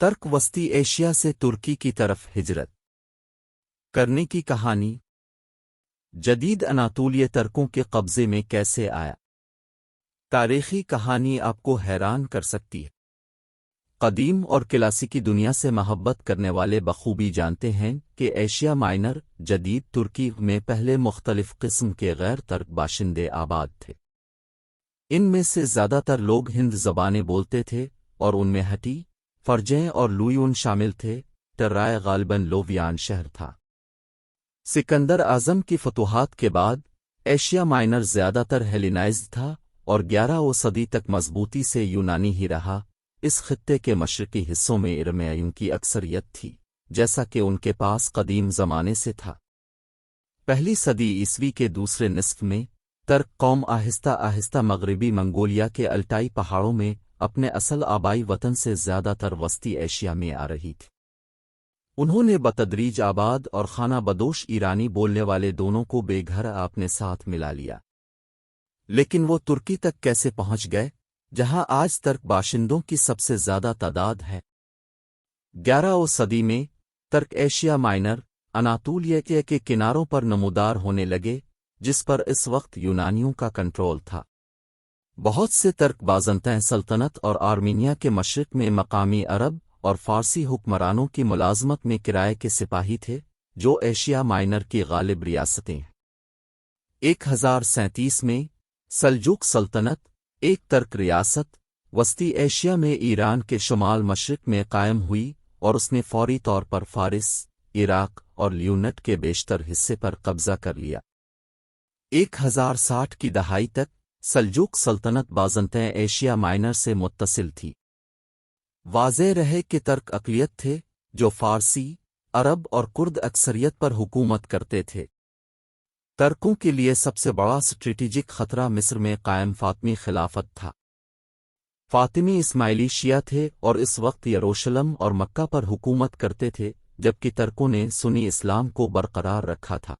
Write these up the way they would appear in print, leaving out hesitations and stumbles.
ترک وسطی ایشیا سے ترکی کی طرف ہجرت کرنے کی کہانی جدید اناطولیہ ترکوں کے قبضے میں کیسے آیا؟ تاریخی کہانی آپ کو حیران کر سکتی ہے۔ قدیم اور کلاسیکی دنیا سے محبت کرنے والے بخوبی جانتے ہیں کہ ایشیا مائنر جدید ترکی میں پہلے مختلف قسم کے غیر ترک باشندے آباد تھے۔ ان میں سے زیادہ تر لوگ ہند زبانیں بولتے تھے اور ان میں ہٹی، فرجیں اور لویون شامل تھے۔ ٹرائے غالباً لوویان شہر تھا۔ سکندر اعظم کی فتوحات کے بعد ایشیا مائنر زیادہ تر ہیلینائزڈ تھا اور 11ویں صدی تک مضبوطی سے یونانی ہی رہا۔ اس خطے کے مشرقی حصوں میں ارمینیوں کی اکثریت تھی، جیسا کہ ان کے پاس قدیم زمانے سے تھا۔ پہلی صدی عیسوی کے دوسرے نصف میں ترک قوم آہستہ آہستہ مغربی منگولیا کے الٹائی پہاڑوں میں اپنے اصل آبائی وطن سے زیادہ تر وسطی ایشیا میں آ رہی تھی۔ انہوں نے بتدریج آباد اور خانہ بدوش ایرانی بولنے والے دونوں کو بے گھر اپنے ساتھ ملا لیا۔ لیکن وہ ترکی تک کیسے پہنچ گئے، جہاں آج ترک باشندوں کی سب سے زیادہ تعداد ہے؟ 11ویں صدی میں ترک ایشیا مائنر اناطولیہ کے کناروں پر نمودار ہونے لگے، جس پر اس وقت یونانیوں کا کنٹرول تھا۔ بہت سے ترک بازنطین سلطنت اور آرمینیا کے مشرق میں مقامی عرب اور فارسی حکمرانوں کی ملازمت میں کرائے کے سپاہی تھے، جو ایشیا مائنر کی غالب ریاستیں ہیں۔ 1037 میں سلجوق سلطنت، ایک ترک ریاست، وسطی ایشیا میں ایران کے شمال مشرق میں قائم ہوئی اور اس نے فوری طور پر فارس، عراق اور لیونٹ کے بیشتر حصے پر قبضہ کر لیا۔ 1060 کی دہائی تک سلجوق سلطنت بازنطین ایشیا مائنر سے متصل تھی۔ واضح رہے کہ ترک اقلیت تھے جو فارسی، عرب اور کرد اکثریت پر حکومت کرتے تھے۔ ترکوں کے لیے سب سے بڑا اسٹریٹجک خطرہ مصر میں قائم فاطمی خلافت تھا۔ فاطمی اسماعیلی شیعہ تھے اور اس وقت یروشلم اور مکہ پر حکومت کرتے تھے، جبکہ ترکوں نے سنی اسلام کو برقرار رکھا تھا۔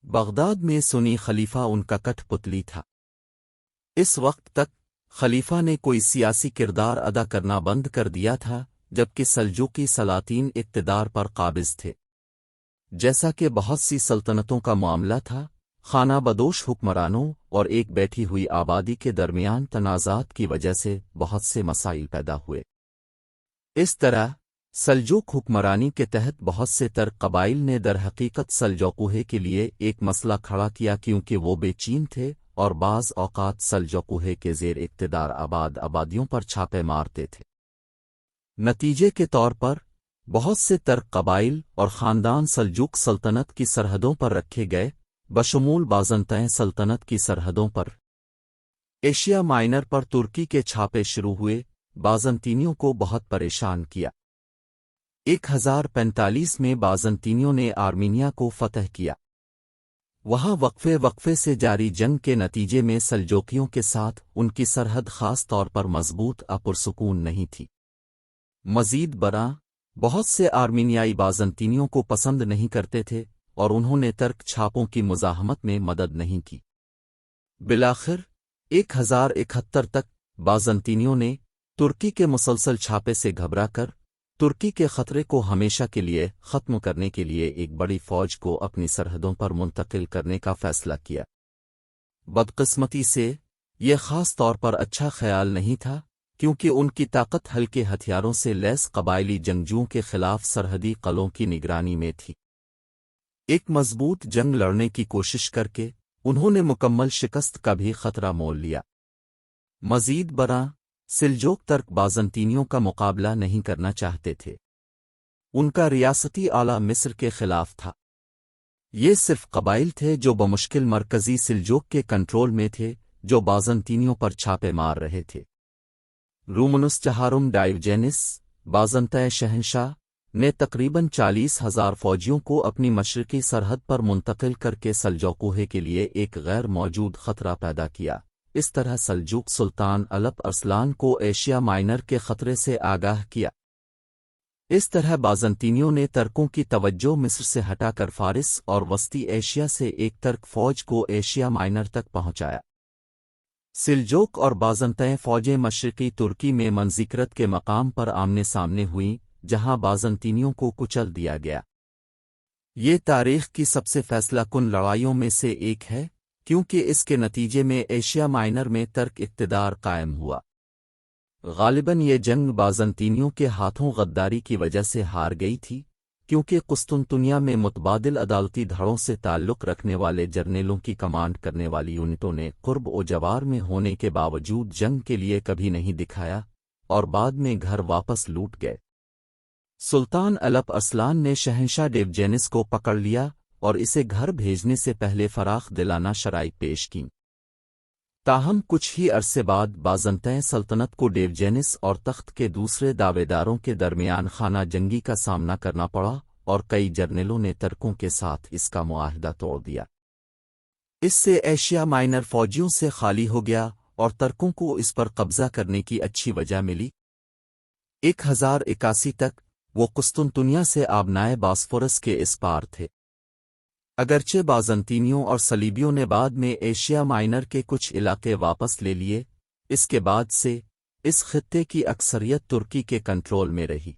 بغداد میں سنی خلیفہ ان کا کٹھ پتلی تھا۔ اس وقت تک خلیفہ نے کوئی سیاسی کردار ادا کرنا بند کر دیا تھا، جبکہ سلجوقی سلاطین اقتدار پر قابض تھے۔ جیسا کہ بہت سی سلطنتوں کا معاملہ تھا، خانہ بدوش حکمرانوں اور ایک بیٹھی ہوئی آبادی کے درمیان تنازعات کی وجہ سے بہت سے مسائل پیدا ہوئے۔ اس طرح سلجوق حکمرانی کے تحت بہت سے ترک قبائل نے درحقیقت سلجوقوہے کے لیے ایک مسئلہ کھڑا کیا، کیونکہ وہ بے چین تھے اور بعض اوقات سلجوقوہے کے زیر اقتدار آبادیوں پر چھاپے مارتے تھے۔ نتیجے کے طور پر بہت سے ترک قبائل اور خاندان سلجوق سلطنت کی سرحدوں پر رکھے گئے، بشمول بازنطین سلطنت کی سرحدوں پر۔ ایشیا مائنر پر ترکی کے چھاپے شروع ہوئے، بازنطینیوں کو بہت پریشان کیا۔ 1045 میں بازنطینیوں نے آرمینیا کو فتح کیا۔ وہاں وقفے سے جاری جنگ کے نتیجے میں سلجوقیوں کے ساتھ ان کی سرحد خاص طور پر مضبوط پرسکون نہیں تھی۔ مزید برآں بہت سے آرمینیائی بازنطینیوں کو پسند نہیں کرتے تھے اور انہوں نے ترک چھاپوں کی مزاحمت میں مدد نہیں کی۔ بالآخر 1071 تک بازنطینیوں نے ترکی کے مسلسل چھاپے سے گھبرا کر ترکی کے خطرے کو ہمیشہ کے لیے ختم کرنے کے لیے ایک بڑی فوج کو اپنی سرحدوں پر منتقل کرنے کا فیصلہ کیا۔ بدقسمتی سے یہ خاص طور پر اچھا خیال نہیں تھا، کیونکہ ان کی طاقت ہلکے ہتھیاروں سے لیس قبائلی جنگجوؤں کے خلاف سرحدی قلعوں کی نگرانی میں تھی۔ ایک مضبوط جنگ لڑنے کی کوشش کر کے انہوں نے مکمل شکست کا بھی خطرہ مول لیا۔ مزید برآں سلجوق ترک بازنطینیوں کا مقابلہ نہیں کرنا چاہتے تھے۔ ان کا ریاستی آلہ مصر کے خلاف تھا۔ یہ صرف قبائل تھے جو بمشکل مرکزی سلجوق کے کنٹرول میں تھے، جو بازنطینیوں پر چھاپے مار رہے تھے۔ رومنس چہارم ڈائیوجینس، بازنطین شہنشاہ، نے تقریباً 40,000 فوجیوں کو اپنی مشرقی سرحد پر منتقل کر کے سلجوقوہے کے لیے ایک غیر موجود خطرہ پیدا کیا۔ اس طرح سلجوق سلطان الپ ارسلان کو ایشیا مائنر کے خطرے سے آگاہ کیا۔ اس طرح بازنطینیوں نے ترکوں کی توجہ مصر سے ہٹا کر فارس اور وسطی ایشیا سے ایک ترک فوج کو ایشیا مائنر تک پہنچایا۔ سلجوق اور بازنطین فوجیں مشرقی ترکی میں منذکرت کے مقام پر آمنے سامنے ہوئیں، جہاں بازنطینیوں کو کچل دیا گیا۔ یہ تاریخ کی سب سے فیصلہ کن لڑائیوں میں سے ایک ہے، کیونکہ اس کے نتیجے میں ایشیا مائنر میں ترک اقتدار قائم ہوا۔ غالباً یہ جنگ بازنطینیوں کے ہاتھوں غداری کی وجہ سے ہار گئی تھی، کیونکہ قسطنطنیہ میں متبادل عدالتی دھڑوں سے تعلق رکھنے والے جرنیلوں کی کمانڈ کرنے والی یونٹوں نے قرب و جوار میں ہونے کے باوجود جنگ کے لیے کبھی نہیں دکھایا اور بعد میں گھر واپس لوٹ گئے۔ سلطان الپ ارسلان نے شہنشاہ ڈیوجینس کو پکڑ لیا اور اسے گھر بھیجنے سے پہلے فراخ دلانہ شرائط پیش کیں۔ تاہم کچھ ہی عرصے بعد بازنطین سلطنت کو ڈیوجینس اور تخت کے دوسرے دعوے داروں کے درمیان خانہ جنگی کا سامنا کرنا پڑا اور کئی جرنیلوں نے ترکوں کے ساتھ اس کا معاہدہ توڑ دیا۔ اس سے ایشیا مائنر فوجیوں سے خالی ہو گیا اور ترکوں کو اس پر قبضہ کرنے کی اچھی وجہ ملی۔ 1081 تک وہ قسطنطنیہ سے آبنائے باسفورس کے اس پار تھے۔ اگرچہ بازنطینیوں اور صلیبیوں نے بعد میں ایشیا مائنر کے کچھ علاقے واپس لے لیے، اس کے بعد سے اس خطے کی اکثریت ترکی کے کنٹرول میں رہی۔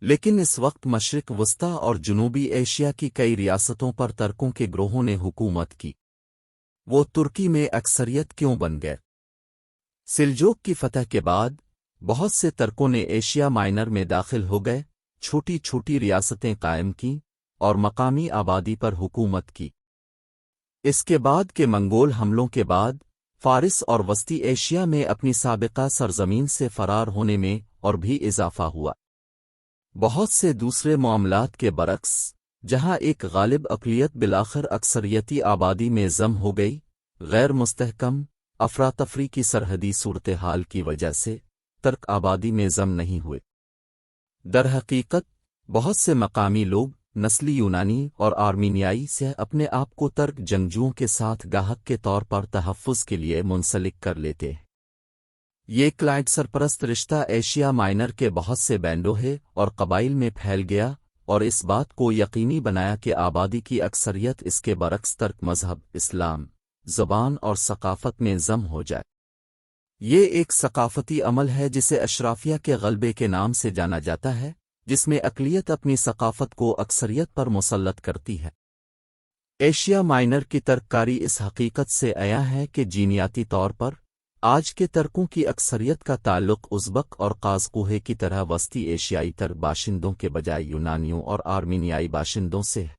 لیکن اس وقت مشرق وسطی اور جنوبی ایشیا کی کئی ریاستوں پر ترکوں کے گروہوں نے حکومت کی۔ وہ ترکی میں اکثریت کیوں بن گئے؟ سلجوق کی فتح کے بعد بہت سے ترکوں نے ایشیا مائنر میں داخل ہو گئے، چھوٹی چھوٹی ریاستیں قائم کیں اور مقامی آبادی پر حکومت کی۔ اس کے بعد کے منگول حملوں کے بعد فارس اور وسطی ایشیا میں اپنی سابقہ سرزمین سے فرار ہونے میں اور بھی اضافہ ہوا۔ بہت سے دوسرے معاملات کے برعکس، جہاں ایک غالب اقلیت بالآخر اکثریتی آبادی میں ضم ہو گئی، غیر مستحکم افراتفری کی سرحدی صورتحال کی وجہ سے ترک آبادی میں ضم نہیں ہوئے۔ درحقیقت بہت سے مقامی لوگ نسلی یونانی اور آرمینیائی سے اپنے آپ کو ترک جنگجوؤں کے ساتھ گاہک کے طور پر تحفظ کے لیے منسلک کر لیتے ہیں۔ یہ کلائنٹ سرپرست رشتہ ایشیا مائنر کے بہت سے بینڈوہے اور قبائل میں پھیل گیا اور اس بات کو یقینی بنایا کہ آبادی کی اکثریت اس کے برعکس ترک مذہب، اسلام، زبان اور ثقافت میں ضم ہو جائے۔ یہ ایک ثقافتی عمل ہے جسے اشرافیہ کے غلبے کے نام سے جانا جاتا ہے، جس میں اقلیت اپنی ثقافت کو اکثریت پر مسلط کرتی ہے۔ ایشیا مائنر کی ترککاری اس حقیقت سے عیاں ہے کہ جینیاتی طور پر آج کے ترکوں کی اکثریت کا تعلق ازبک اور قازقوہے کی طرح وسطی ایشیائی ترک باشندوں کے بجائے یونانیوں اور آرمینیائی باشندوں سے ہے۔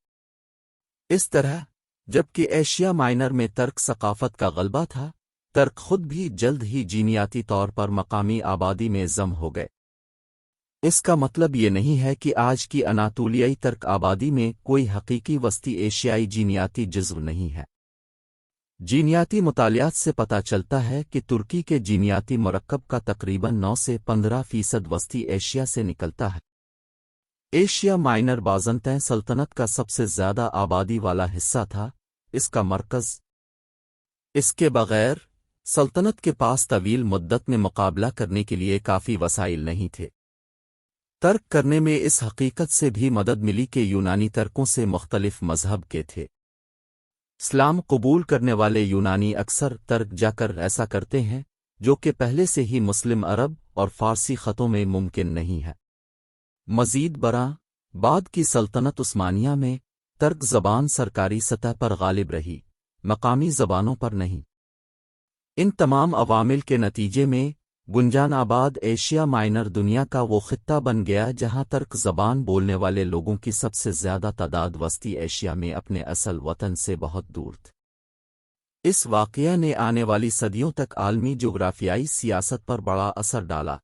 اس طرح جبکہ ایشیا مائنر میں ترک ثقافت کا غلبہ تھا، ترک خود بھی جلد ہی جینیاتی طور پر مقامی آبادی میں ضم ہو گئے۔ اس کا مطلب یہ نہیں ہے کہ آج کی اناطولیائی ترک آبادی میں کوئی حقیقی وسطی ایشیائی جینیاتی جزو نہیں ہے۔ جینیاتی مطالعات سے پتہ چلتا ہے کہ ترکی کے جینیاتی مرکب کا تقریباً 9 سے 15% وسطی ایشیا سے نکلتا ہے۔ ایشیا مائنر بازنطین سلطنت کا سب سے زیادہ آبادی والا حصہ تھا، اس کا مرکز۔ اس کے بغیر سلطنت کے پاس طویل مدت میں مقابلہ کرنے کے لیے کافی وسائل نہیں تھے۔ ترک کرنے میں اس حقیقت سے بھی مدد ملی کہ یونانی ترکوں سے مختلف مذہب کے تھے۔ اسلام قبول کرنے والے یونانی اکثر ترک جا کر ایسا کرتے ہیں، جو کہ پہلے سے ہی مسلم عرب اور فارسی خطوں میں ممکن نہیں ہے۔ مزید برآں، بعد کی سلطنت عثمانیہ میں ترک زبان سرکاری سطح پر غالب رہی، مقامی زبانوں پر نہیں۔ ان تمام عوامل کے نتیجے میں گنجان آباد ایشیا مائنر دنیا کا وہ خطہ بن گیا جہاں ترک زبان بولنے والے لوگوں کی سب سے زیادہ تعداد وسطی ایشیا میں اپنے اصل وطن سے بہت دور تھی۔ اس واقعہ نے آنے والی صدیوں تک عالمی جغرافیائی سیاست پر بڑا اثر ڈالا۔